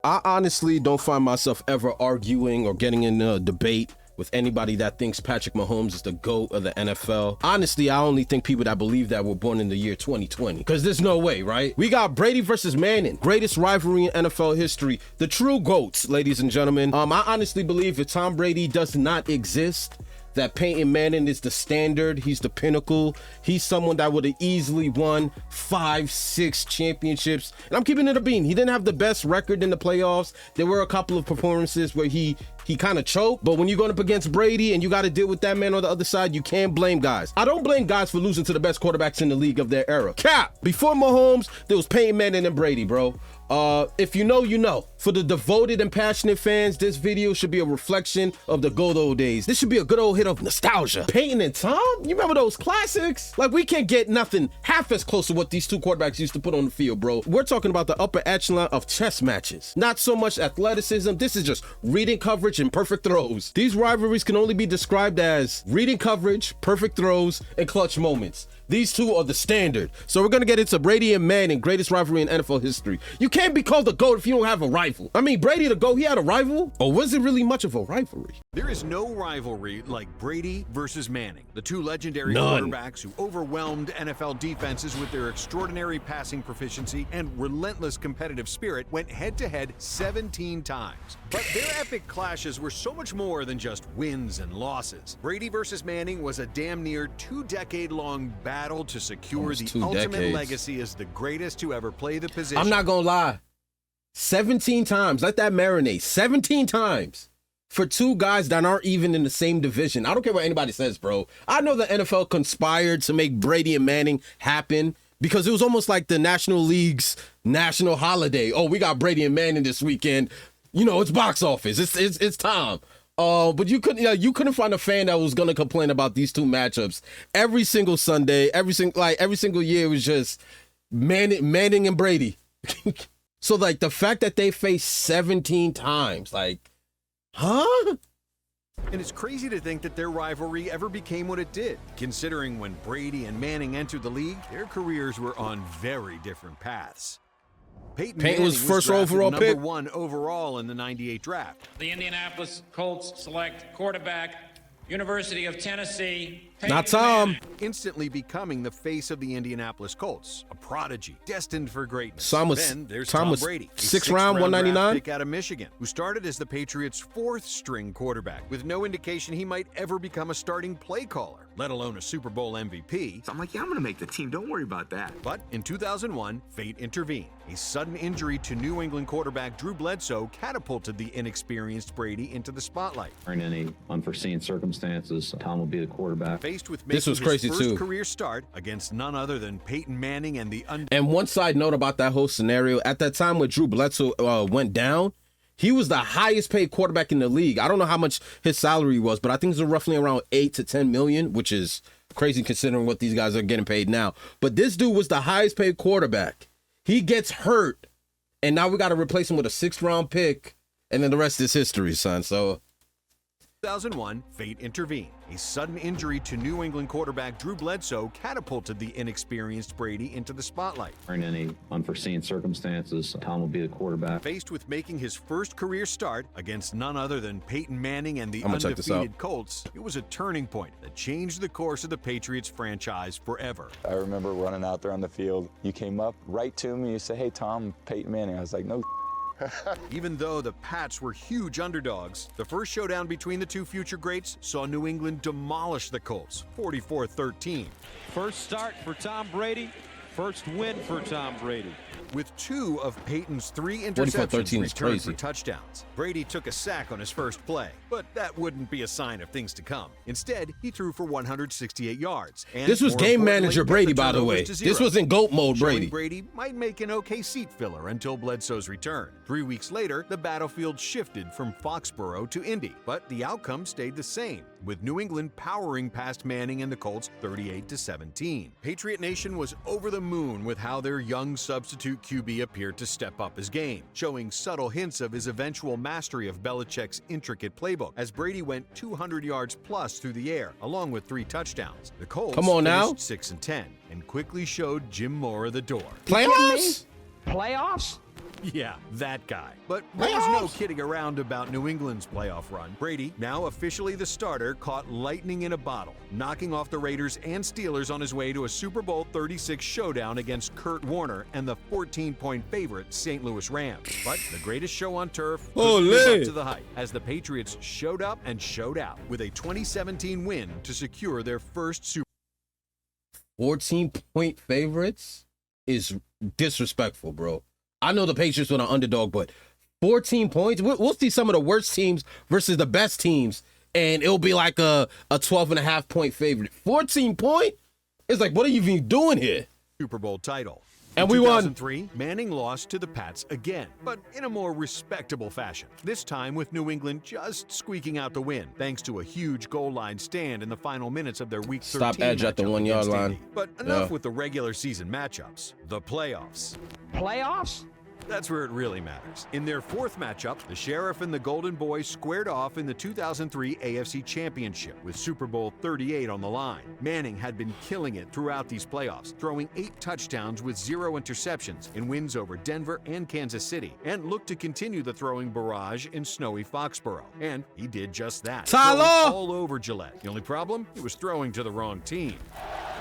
I honestly don't find myself ever arguing or getting in a debate with anybody that thinks Patrick Mahomes is the GOAT of the NFL. Honestly, I only think people that believe that were born in the year 2020, because there's no way, right? We got Brady versus Manning, greatest rivalry in NFL history, the true GOATs, ladies and gentlemen. I honestly believe if Tom Brady does not exist, that Peyton Manning is the standard. He's the pinnacle. He's someone that would have easily won 5-6 championships. And I'm keeping it a bean. He didn't have the best record in the playoffs. There were a couple of performances where he kind of choked. But when you're going up against Brady and you got to deal with that man on the other side, you can't blame guys. I don't blame guys for losing to the best quarterbacks in the league of their era. Cap. Before Mahomes, there was Peyton Manning and Brady, bro. If you know, you know. For the devoted and passionate fans, this video should be a reflection of the good old days. This should be a good old hit of nostalgia. Peyton and Tom? You remember those classics? Like, we can't get nothing half as close to what these two quarterbacks used to put on the field, bro. We're talking about the upper echelon of chess matches. Not so much athleticism. This is just reading coverage and perfect throws. These rivalries can only be described as reading coverage, perfect throws, and clutch moments. These two are the standard. So we're going to get into Brady and Manning, greatest rivalry in NFL history. You can't be called the GOAT if you don't have a rival. I mean, Brady the GOAT, he had a rival? Or was it really much of a rivalry? There is no rivalry like Brady versus Manning, the two legendary quarterbacks who overwhelmed NFL defenses with their extraordinary passing proficiency and relentless competitive spirit went head-to-head 17 times. But their epic clashes were so much more than just wins and losses. Brady versus Manning was a damn near 2-decade-long battle to secure the ultimate legacy as the greatest to ever play the position. I'm not gonna lie. 17 times. Let that marinate. 17 times. For two guys that aren't even in the same division. I don't care what anybody says, bro. I know the NFL conspired to make Brady and Manning happen because it was almost like the National League's national holiday. Oh, we got Brady and Manning this weekend. You know, it's box office. It's time. But you couldn't find a fan that was gonna complain about these two matchups every single Sunday, every single year. It was just Manning and Brady. So like the fact that they faced 17 times, like, huh? And it's crazy to think that their rivalry ever became what it did, considering when Brady and Manning entered the league, their careers were on very different paths. Peyton was first overall pick. Number 1 overall in the '98 draft. The Indianapolis Colts select quarterback, University of Tennessee. Not Tom. Instantly becoming the face of the Indianapolis Colts, a prodigy destined for greatness. Then there's Tom was Brady, sixth round, 199 pick out of Michigan, who started as the Patriots' 4th-string quarterback, with no indication he might ever become a starting play caller, let alone a Super Bowl MVP. So I'm like, yeah, I'm going to make the team. Don't worry about that. But in 2001, fate intervened. A sudden injury to New England quarterback Drew Bledsoe catapulted the inexperienced Brady into the spotlight. In any unforeseen circumstances, Tom will be the quarterback. Faced with making his first career start against none other than Peyton Manning and the And one side note about that whole scenario, at that time when Drew Bledsoe went down, he was the highest paid quarterback in the league. I don't know how much his salary was, but I think it was roughly around 8 to 10 million, which is crazy considering what these guys are getting paid now. But this dude was the highest paid quarterback. He gets hurt, and now we got to replace him with a 6th round pick, and then the rest is history, son. So 2001, fate intervened. A sudden injury to New England quarterback Drew Bledsoe catapulted the inexperienced Brady into the spotlight. In any unforeseen circumstances, Tom will be the quarterback. Faced with making his first career start against none other than Peyton Manning and the undefeated Colts, it was a turning point that changed the course of the Patriots franchise forever. I remember running out there on the field. You came up right to me, you said, "Hey, Tom, Peyton Manning." I was like, "No." Even though the Pats were huge underdogs, the first showdown between the two future greats saw New England demolish the Colts, 44-13. First start for Tom Brady, first win for Tom Brady. With 2 of Peyton's 3 interceptions returned for touchdowns. Brady took a sack on his first play, but that wouldn't be a sign of things to come. Instead, he threw for 168 yards. And this was game manager Brady, by the way. This was in GOAT mode Brady. Brady might make an okay seat filler until Bledsoe's return. 3 weeks later, the battlefield shifted from Foxborough to Indy, but the outcome stayed the same, with New England powering past Manning and the Colts 38-17. Patriot Nation was over the moon with how their young substitute QB appeared to step up his game, showing subtle hints of his eventual mastery of Belichick's intricate playbook as Brady went 200 yards plus through the air, along with 3 touchdowns. The Colts finished 6-10 and quickly showed Jim Mora the door. Playoffs? Playoffs? Yeah, that guy. But there was no kidding around about New England's playoff run. Brady, now officially the starter, caught lightning in a bottle, knocking off the Raiders and Steelers on his way to a Super Bowl 36 showdown against Kurt Warner and the 14-point favorite St. Louis Rams. But the greatest show on turf couldn't live up to the hype, as the Patriots showed up and showed out with a 2017 win to secure their first Super 14-point favorites is disrespectful, bro. I know the Patriots were an underdog, but 14 points? We'll see some of the worst teams versus the best teams, and it'll be like a 12.5-point favorite. 14 point? It's like, what are you even doing here? Super Bowl title. And In we won. 2003, Manning lost to the Pats again, but in a more respectable fashion. This time with New England just squeaking out the win, thanks to a huge goal line stand in the final minutes of their Week 13 Stop edge at the matchup 1 yard against line. Indy. But enough with the regular season matchups. The playoffs. Playoffs? That's where it really matters. In their fourth matchup, the Sheriff and the Golden Boys squared off in the 2003 AFC Championship with Super Bowl 38 on the line. Manning had been killing it throughout these playoffs, throwing 8 touchdowns with 0 interceptions in wins over Denver and Kansas City, and looked to continue the throwing barrage in snowy Foxborough. And he did just that. Tyler! Throwing all over Gillette. The only problem? He was throwing to the wrong team.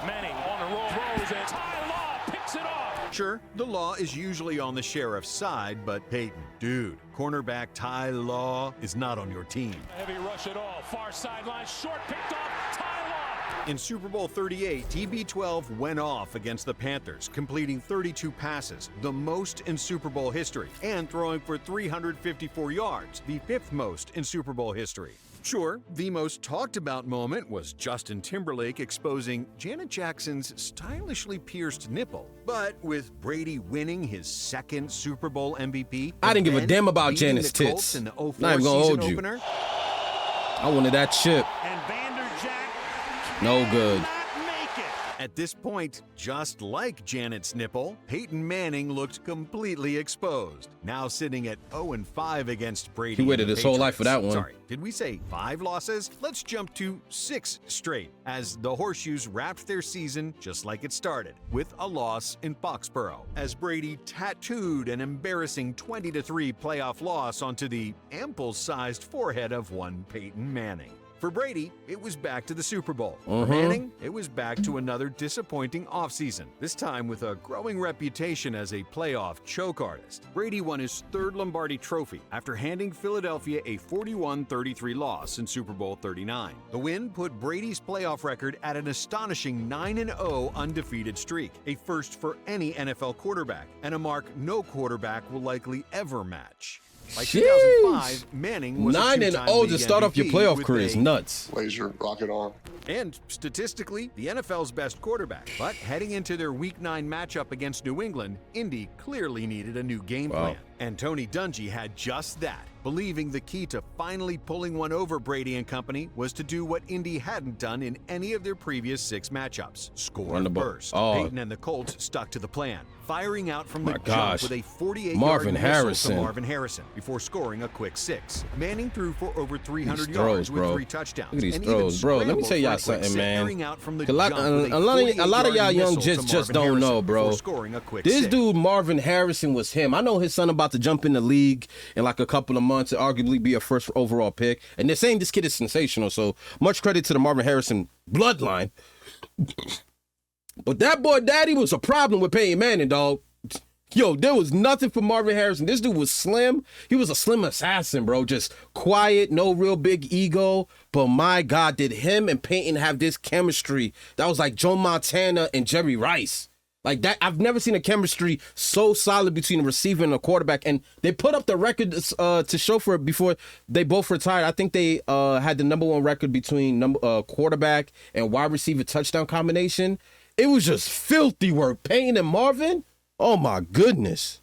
Manning on a roll, throws it. Tyler picks it off. Sure, the law is usually on the Sheriff's side, but Peyton, dude, cornerback Ty Law is not on your team. Heavy rush at all. Far sideline, short picked off. Tyler. In Super Bowl 38, TB12 went off against the Panthers, completing 32 passes, the most in Super Bowl history, and throwing for 354 yards, the 5th most in Super Bowl history. Sure, the most talked about moment was Justin Timberlake exposing Janet Jackson's stylishly pierced nipple. But with Brady winning his 2nd Super Bowl MVP, I didn't give a and damn about beating Janet's the Colts tits. in the 04 Not even gonna season hold you. opener, I wanted that chip. And Vanderjack No good. not make it. At this point, just like Janet's nipple, Peyton Manning looked completely exposed, now sitting at 0-5 against Brady. He waited and the his whole life for that Patriots. one. Sorry, did we say 5 losses? Let's jump to 6 straight, as the Horseshoes wrapped their season just like it started, with a loss in Foxborough, as Brady tattooed an embarrassing 20-3 playoff loss onto the ample-sized forehead of one Peyton Manning. For Brady, it was back to the Super Bowl. For Manning, it was back to another disappointing offseason, this time with a growing reputation as a playoff choke artist. Brady won his 3rd Lombardi trophy after handing Philadelphia a 41-33 loss in Super Bowl 39. The win put Brady's playoff record at an astonishing 9-0 undefeated streak, a first for any NFL quarterback, and a mark no quarterback will likely ever match. By 2005, Manning was a 9-0 two-time to start off your MVP playoff with career is a- nuts. Laser rocket arm. and statistically, the NFL's best quarterback. But heading into their Week 9 matchup against New England, Indy clearly needed a new game plan. And Tony Dungy had just that, believing the key to finally pulling one over Brady and company was to do what Indy hadn't done in any of their previous 6 matchups: score Run the ball. first. Oh. Peyton and the Colts stuck to the plan, firing out from the My jump gosh. with a 48-yard Marvin whistle Harrison. to Marvin Harrison before scoring a quick 6. Manning threw for over 300 These yards throws, with bro. 3 touchdowns. Look at these and even throws, bro. Let me scrambled tell y'all for a quick something, 6, man. airing out from the A lot, jump with a lot of y'all young whistle just to just Marvin don't know, Harrison bro. before scoring a quick This 6. dude Marvin Harrison was him. I know his son about to jump in the league in like a couple of months and arguably be a first overall pick. And they're saying this kid is sensational. So much credit to the Marvin Harrison bloodline. But that boy daddy was a problem with Peyton Manning, dog. Yo, there was nothing for Marvin Harrison. This dude was slim. He was a slim assassin, bro. Just quiet, no real big ego. But my God, did him and Peyton have this chemistry that was like Joe Montana and Jerry Rice. Like that, I've never seen a chemistry so solid between a receiver and a quarterback. And they put up the record to show for it before they both retired. I think they had the #1 record between quarterback and wide receiver touchdown combination. It was just filthy work. Peyton and Marvin, oh my goodness.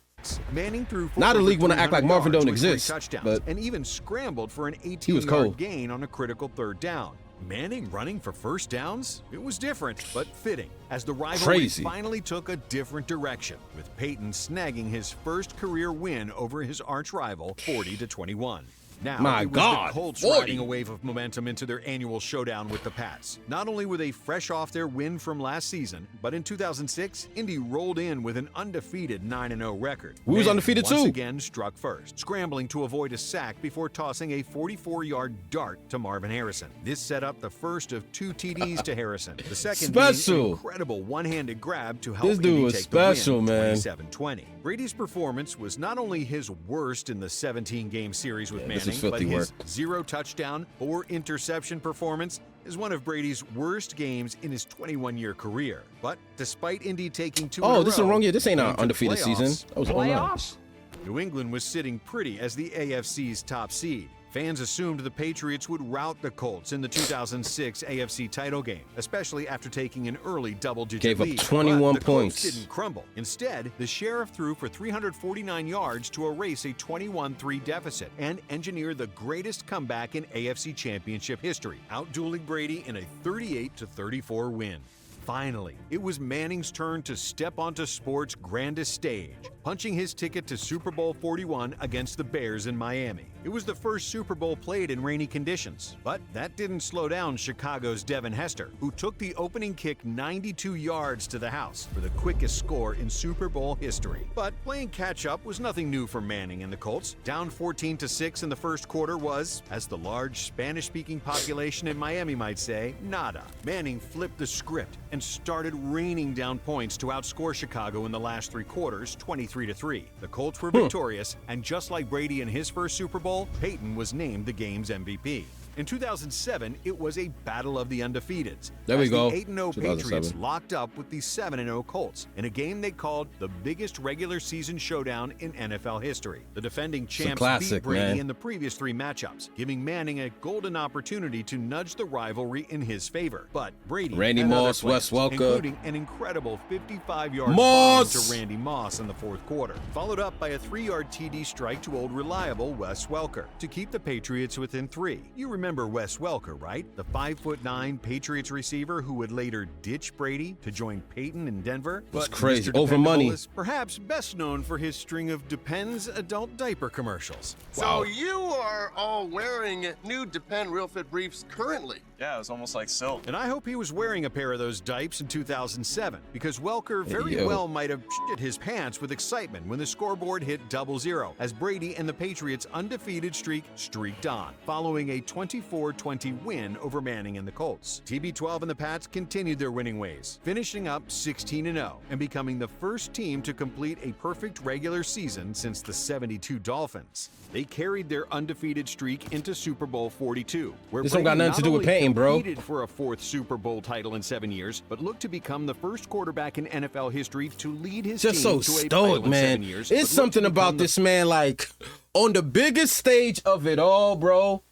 Manning threw for Now the over league wanna act like 300 Marvin yards don't with 3 exist, touchdowns, but and even scrambled for an he was 18-yard cold. gain on a critical 3rd down. Manning running for first downs? It was different, but fitting, as the rivalry Crazy. finally took a different direction, with Peyton snagging his first career win over his arch rival, 40-21. Now, My it was God, the Colts 40. riding a wave of momentum into their annual showdown with the Pats. Not only were they fresh off their win from last season, but in 2006, Indy rolled in with an undefeated 9-0 record. We was Manning undefeated once too. again struck first, scrambling to avoid a sack before tossing a 44-yard dart to Marvin Harrison. This set up the first of 2 TDs to Harrison. The second being Special. an incredible one-handed grab to help This dude Indy was take special, the win, man. 27-20. Brady's performance was not only his worst in the 17-game series with this is Manning, but filthy his work. 0 touchdown or interception performance is one of Brady's worst games in his 21-year career. But despite Indy taking 2 in a Oh, this is the row, wrong year. This ain't going an to the undefeated season. playoffs, That was 09. New England was sitting pretty as the AFC's top seed. Fans assumed the Patriots would rout the Colts in the 2006 AFC title game, especially after taking an early double-digit Gave up lead. 21 But the Colts points. didn't crumble. Instead, the Sheriff threw for 349 yards to erase a 21-3 deficit and engineer the greatest comeback in AFC Championship history, outdueling Brady in a 38-34 win. Finally, it was Manning's turn to step onto sports' grandest stage, punching his ticket to Super Bowl 41 against the Bears in Miami. It was the first Super Bowl played in rainy conditions, but that didn't slow down Chicago's Devin Hester, who took the opening kick 92 yards to the house for the quickest score in Super Bowl history. But playing catch-up was nothing new for Manning and the Colts. Down 14-6 in the first quarter was, as the large Spanish-speaking population in Miami might say, nada. Manning flipped the script and started raining down points to outscore Chicago in the last 3 quarters, 23-3. The Colts were victorious, and just like Brady in his first Super Bowl, Peyton was named the game's MVP. In 2007, it was a battle of the undefeateds. There we as go. The 8-0 2007. Patriots locked up with the 7-0 Colts in a game they called the biggest regular season showdown in NFL history. The defending champs classic, beat Brady man. in the previous 3 matchups, giving Manning a golden opportunity to nudge the rivalry in his favor. But Brady Randy had other Moss, Wes plans, Welker. including an incredible 55-yard bomb Moss! to Randy Moss in the fourth quarter, followed up by a 3-yard TD strike to old reliable Wes Welker to keep the Patriots within 3. You remember Wes Welker, right? The 5'9" Patriots receiver who would later ditch Brady to join Peyton in Denver. That's But crazy. Mr. Over Dependable money. is perhaps best known for his string of Depends adult diaper commercials. So you are all wearing new Depend Real Fit briefs currently. Yeah, it was almost like silk. And I hope he was wearing a pair of those dipes in 2007, because Welker very Yo. well might have shit his pants with excitement when the scoreboard hit 0-0, as Brady and the Patriots' undefeated streak streaked on, following a 24-20 win over Manning and the Colts. TB12 and the Pats continued their winning ways, finishing up 16-0 and becoming the first team to complete a perfect regular season since the '72 Dolphins. They carried their undefeated streak into Super Bowl 42, where This don't got Brady nothing to not do with only Peyton, bro. competed for a 4th Super Bowl title in 7 years, but looked to become the first quarterback in NFL history to lead his Just so team to a title stoic, in 7 man. years. but It's looked to something about become the this man, like, on the biggest stage of it all, bro.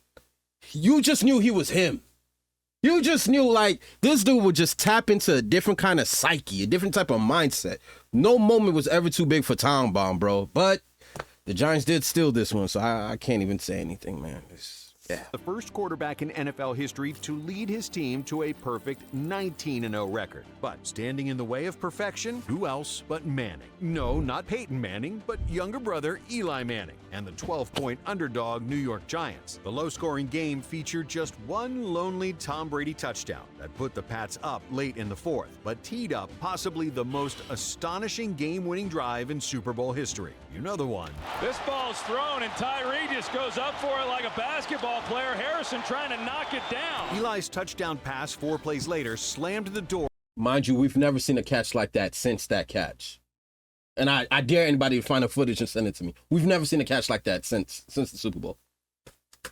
You just knew he was him. You just knew, like, this dude would just tap into a different kind of psyche, a different type of mindset. No moment was ever too big for Tom Bomb, bro. But the Giants did steal this one, so I can't even say anything, man. Yeah. the first quarterback in NFL history to lead his team to a perfect 19-0 record. But standing in the way of perfection, who else but Manning? No, not Peyton Manning, but younger brother Eli Manning and the 12-point underdog New York Giants. The low-scoring game featured just one lonely Tom Brady touchdown that put the Pats up late in the 4th, but teed up possibly the most astonishing game-winning drive in Super Bowl history. You know the one. This ball's thrown, and Tyree just goes up for it like a basketball player. Harrison trying to knock it down. Eli's touchdown pass 4 plays later slammed the door Mind you, we've never seen a catch like that since that catch. And I dare anybody to find the footage and send it to me. We've never seen a catch like that since the Super Bowl.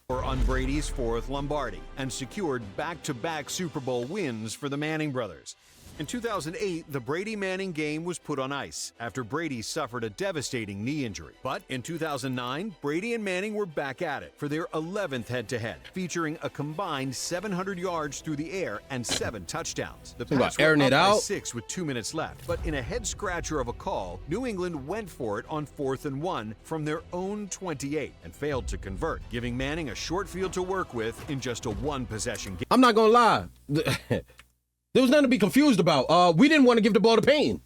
on Brady's 4th Lombardi and secured back-to-back Super Bowl wins for the Manning brothers. In 2008, the Brady-Manning game was put on ice after Brady suffered a devastating knee injury. But in 2009, Brady and Manning were back at it for their 11th head-to-head, featuring a combined 700 yards through the air and 7 touchdowns. The Pats were airing up it by out. 6 with 2 minutes left, but in a head-scratcher of a call, New England went for it on 4th and 1 from their own 28 and failed to convert, giving Manning a short field to work with in just a one-possession game. I'm not gonna lie. There was nothing to be confused about. We didn't want to give the ball to Payne.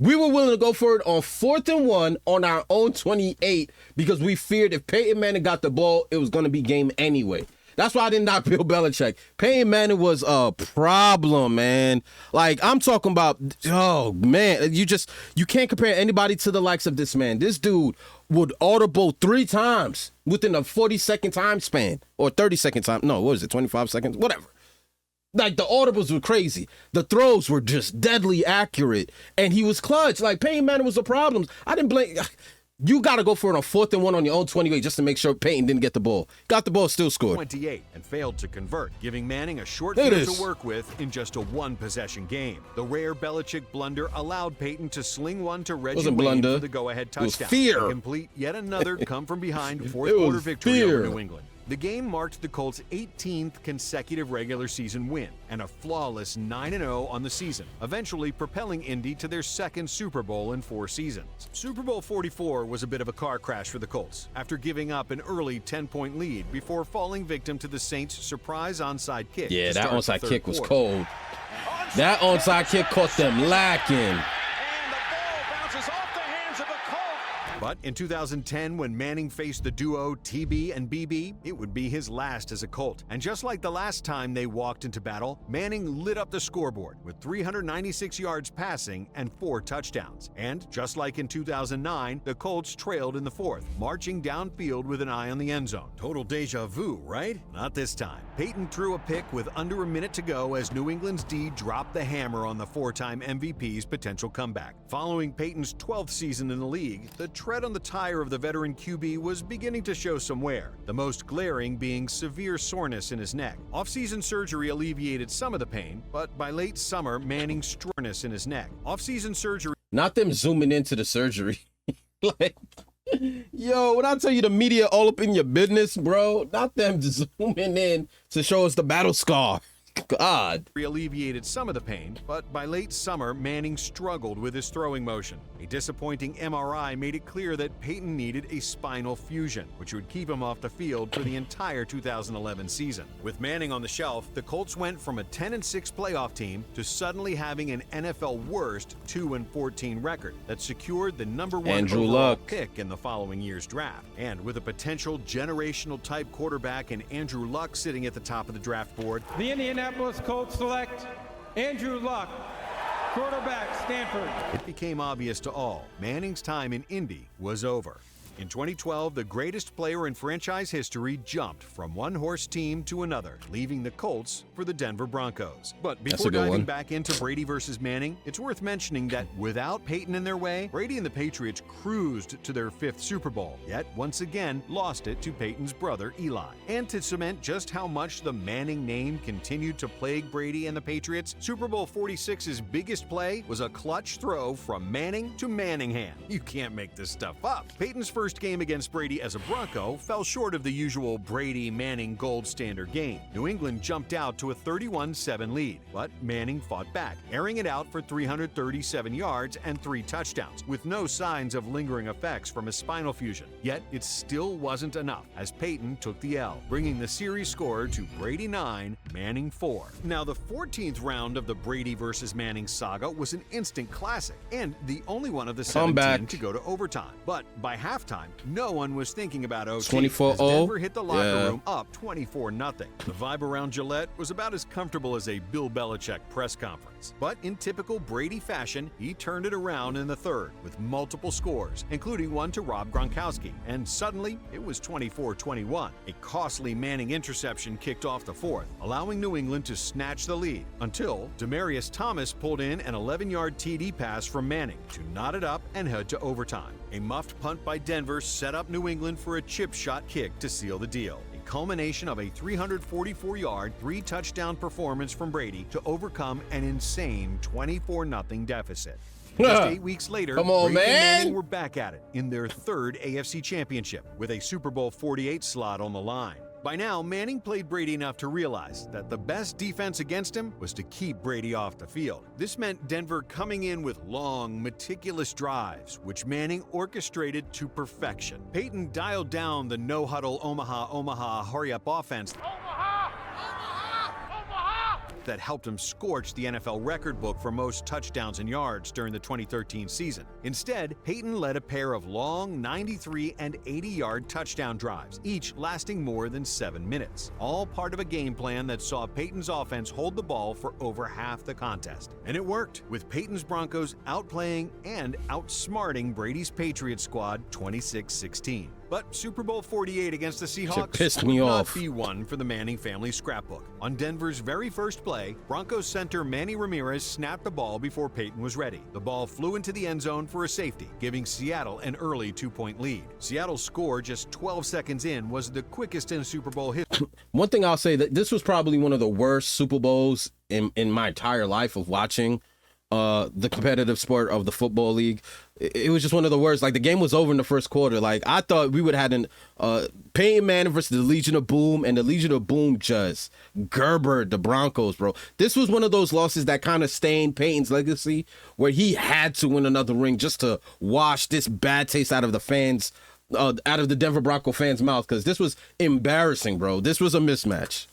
We were willing to go for it on 4th and 1 on our own 28 because we feared if Peyton Manning got the ball, it was going to be game anyway. That's why I did not Bill Belichick. Peyton Manning was a problem, man. Like, I'm talking about, oh, man, you can't compare anybody to the likes of this man. This dude would audible 3 times within a 40-second time span or 30-second time. No, what is it, 25 seconds? Whatever. Like, the audibles were crazy. The throws were just deadly accurate, and he was clutch. Like, Peyton Manning was a problem. I didn't blame. You got to go for it on 4th and 1 on your own 28 just to make sure Peyton didn't get the ball. Got the ball, still scored. 28 and failed to convert, giving Manning a short field to work with in just a 1-possession game. The rare Belichick blunder allowed Peyton to sling one to Reggie Wayne for the go-ahead touchdown. It was fear. To complete yet another come-from-behind fourth-quarter victory over New England. The game marked the Colts' 18th consecutive regular season win and a flawless 9-0 on the season, eventually propelling Indy to their second Super Bowl in 4 seasons. Super Bowl 44 was a bit of a car crash for the Colts after giving up an early 10-point lead before falling victim to the Saints' surprise onside kick. Yeah, that onside kick was cold. That onside kick caught them lacking. But in 2010, when Manning faced the duo TB and BB, it would be his last as a Colt. And just like the last time they walked into battle, Manning lit up the scoreboard with 396 yards passing and 4 touchdowns. And just like in 2009, the Colts trailed in the 4th, marching downfield with an eye on the end zone. Total deja vu, right? Not this time. Peyton threw a pick with under a minute to go as New England's D dropped the hammer on the 4-time MVP's potential comeback. Following Peyton's 12th season in the league, the tread on the tire of the veteran QB was beginning to show some wear, the most glaring being severe soreness in his neck. Off-season surgery alleviated some of the pain, but by late summer, Manning's soreness in his neck. Off-season surgery... Not them zooming into the surgery. Like, yo, when I tell you the media all up in your business, bro, not them zooming in to show us the battle scar. God. Alleviated some of the pain, but by late summer, Manning struggled with his throwing motion. A disappointing MRI made it clear that Peyton needed a spinal fusion, which would keep him off the field for the entire 2011 season. With Manning on the shelf, the Colts went from a 10-6 playoff team to suddenly having an NFL worst 2-14 record that secured the #1 Andrew overall Luck pick in the following year's draft. And with a potential generational type quarterback in Andrew Luck sitting at the top of the draft board, The Indianapolis Colts select Andrew Luck, quarterback, Stanford. it became obvious to all Manning's time in Indy was over. In 2012, the greatest player in franchise history jumped from one horse team to another, leaving the Colts for the Denver Broncos. But before diving back into Brady versus Manning, it's worth mentioning that without Peyton in their way, Brady and the Patriots cruised to their 5th Super Bowl, yet once again lost it to Peyton's brother Eli. And to cement just how much the Manning name continued to plague Brady and the Patriots, Super Bowl 46's biggest play was a clutch throw from Manning to Manningham. You can't make this stuff up. Peyton's first game against Brady as a Bronco fell short of the usual Brady-Manning gold standard game. New England jumped out to a 31-7 lead, but Manning fought back, airing it out for 337 yards and 3 touchdowns, with no signs of lingering effects from a spinal fusion. Yet it still wasn't enough, as Peyton took the L, bringing the series score to Brady 9, Manning 4. Now, the 14th round of the Brady versus Manning saga was an instant classic, and the only one of the 17 to go to overtime. But by halftime, no one was thinking about OT. 24-0. As Denver hit the locker room up 24-0. The vibe around Gillette was about as comfortable as a Bill Belichick press conference. But in typical Brady fashion, he turned it around in the 3rd with multiple scores, including one to Rob Gronkowski. And suddenly, it was 24-21. A costly Manning interception kicked off the 4th, allowing New England to snatch the lead until Demaryius Thomas pulled in an 11-yard TD pass from Manning to knot it up and head to overtime. A muffed punt by Denver set up New England for a chip shot kick to seal the deal. A culmination of a 344-yard, 3-touchdown performance from Brady to overcome an insane 24-0 deficit. Just 8 weeks later, Come on, Brady and man. Manning were back at it in their 3rd AFC championship with a Super Bowl 48 slot on the line. By now, Manning played Brady enough to realize that the best defense against him was to keep Brady off the field. This meant Denver coming in with long, meticulous drives, which Manning orchestrated to perfection. Peyton dialed down the no-huddle Omaha, hurry-up offense that helped him scorch the NFL record book for most touchdowns and yards during the 2013 season. Instead, Peyton led a pair of long 93 and 80-yard touchdown drives, each lasting more than 7 minutes. All part of a game plan that saw Peyton's offense hold the ball for over half the contest. And it worked, with Peyton's Broncos outplaying and outsmarting Brady's Patriots squad 26-16. But Super Bowl 48 against the Seahawks pissed me would off. not be one for the Manning family scrapbook. On Denver's very first play, Broncos center Manny Ramirez snapped the ball before Peyton was ready. The ball flew into the end zone for a safety, giving Seattle an early 2-point lead. Seattle's score just 12 seconds in was the quickest in Super Bowl history. One thing I'll say, that this was probably one of the worst Super Bowls in my entire life of watching the competitive sport of the football league. It was just one of the worst. Like, the game was over in the first quarter. Like, I thought we would have had Peyton Manning versus the Legion of Boom, and the Legion of Boom just Gerbered the Broncos, bro. This was one of those losses that kind of stained Peyton's legacy, where he had to win another ring just to wash this bad taste out of the fans, out of the Denver Bronco fans' mouth, because this was embarrassing, bro. This was a mismatch.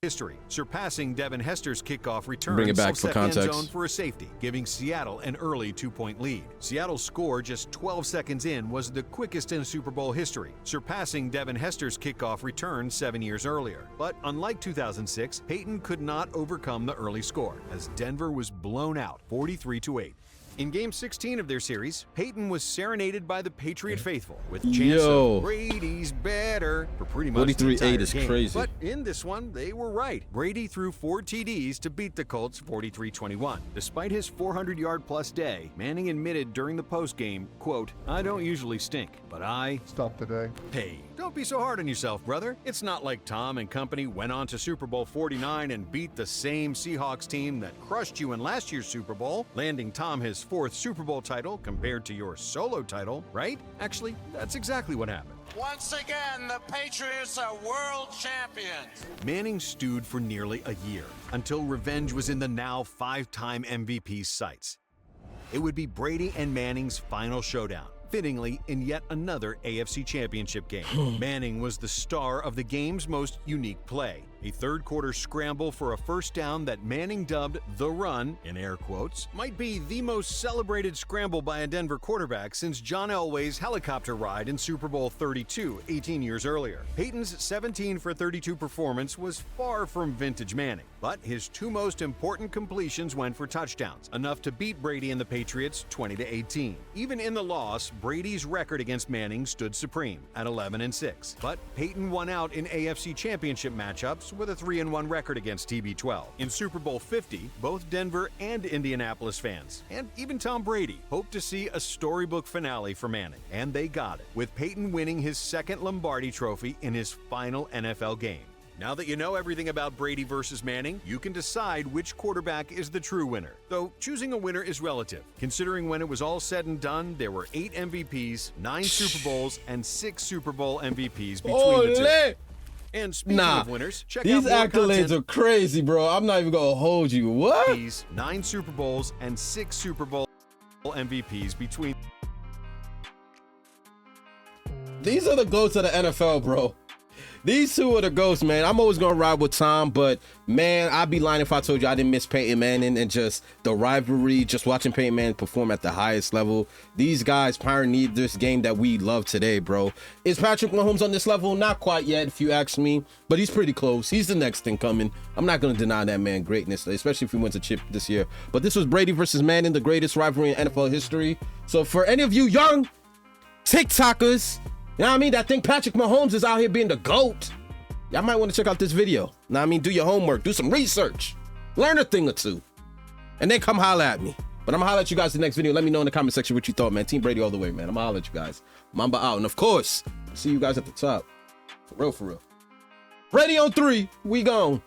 History, surpassing Devin Hester's kickoff return. Bring it back for context. End zone for a safety, giving Seattle an early 2-point lead. Seattle's score just 12 seconds in was the quickest in Super Bowl history, surpassing Devin Hester's kickoff return 7 years earlier. But unlike 2006, Peyton could not overcome the early score, as Denver was blown out 43-8. In Game 16 of their series, Peyton was serenaded by the Patriot faithful with chants of Brady's better for pretty much the entire 43-8 is game. crazy. But in this one, they were right. Brady threw 4 TDs to beat the Colts 43-21. Despite his 400-yard-plus day, Manning admitted during the postgame, quote, "I don't usually stink, but I stop today." Hey, don't be so hard on yourself, brother. It's not like Tom and company went on to Super Bowl 49 and beat the same Seahawks team that crushed you in last year's Super Bowl, landing Tom his 4th Super Bowl title compared to your solo title, right? Actually, that's exactly what happened. Once again, the Patriots are world champions. Manning stewed for nearly a year until revenge was in the now 5-time MVP's sights. It would be Brady and Manning's final showdown, fittingly in yet another AFC Championship game. Manning was the star of the game's most unique play, a third-quarter scramble for a first down that Manning dubbed the run, in air quotes, might be the most celebrated scramble by a Denver quarterback since John Elway's helicopter ride in Super Bowl 32, 18 years earlier. Peyton's 17 for 32 performance was far from vintage Manning, but his 2 most important completions went for touchdowns, enough to beat Brady and the Patriots 20-18. Even in the loss, Brady's record against Manning stood supreme at 11-6. But Peyton won out in AFC Championship matchups with a 3-1 record against TB12. In Super Bowl 50, both Denver and Indianapolis fans, and even Tom Brady, hoped to see a storybook finale for Manning, and they got it, with Peyton winning his 2nd Lombardi trophy in his final NFL game. Now that you know everything about Brady versus Manning, you can decide which quarterback is the true winner. Though choosing a winner is relative, considering when it was all said and done, there were 8 MVPs, 9 Super Bowls, and 6 Super Bowl MVPs between the two. And speaking of winners, check out these more accolades are crazy, bro. I'm not even gonna hold you. What? 9 Super Bowls and 6 Super Bowl MVPs between. These are the GOATs of the NFL, bro. These 2 are the GOATs, man. I'm always going to ride with Tom, but, man, I'd be lying if I told you I didn't miss Peyton Manning and just the rivalry, just watching Peyton Manning perform at the highest level. These guys pioneered this game that we love today, bro. Is Patrick Mahomes on this level? Not quite yet, if you ask me, but he's pretty close. He's the next thing coming. I'm not going to deny that man greatness, especially if he wins a chip this year. But this was Brady versus Manning, the greatest rivalry in NFL history. So for any of you young TikTokers, you know what I mean, that think Patrick Mahomes is out here being the GOAT, y'all might want to check out this video. You know what I mean, do your homework, do some research, learn a thing or two, and then come holler at me. But I'm gonna holler at you guys in the next video. Let me know in the comment section what you thought, man. Team Brady all the way, man. I'm gonna holler at you guys. Mamba out. And of course, see you guys at the top. For real, for real. Brady on 3, we gone.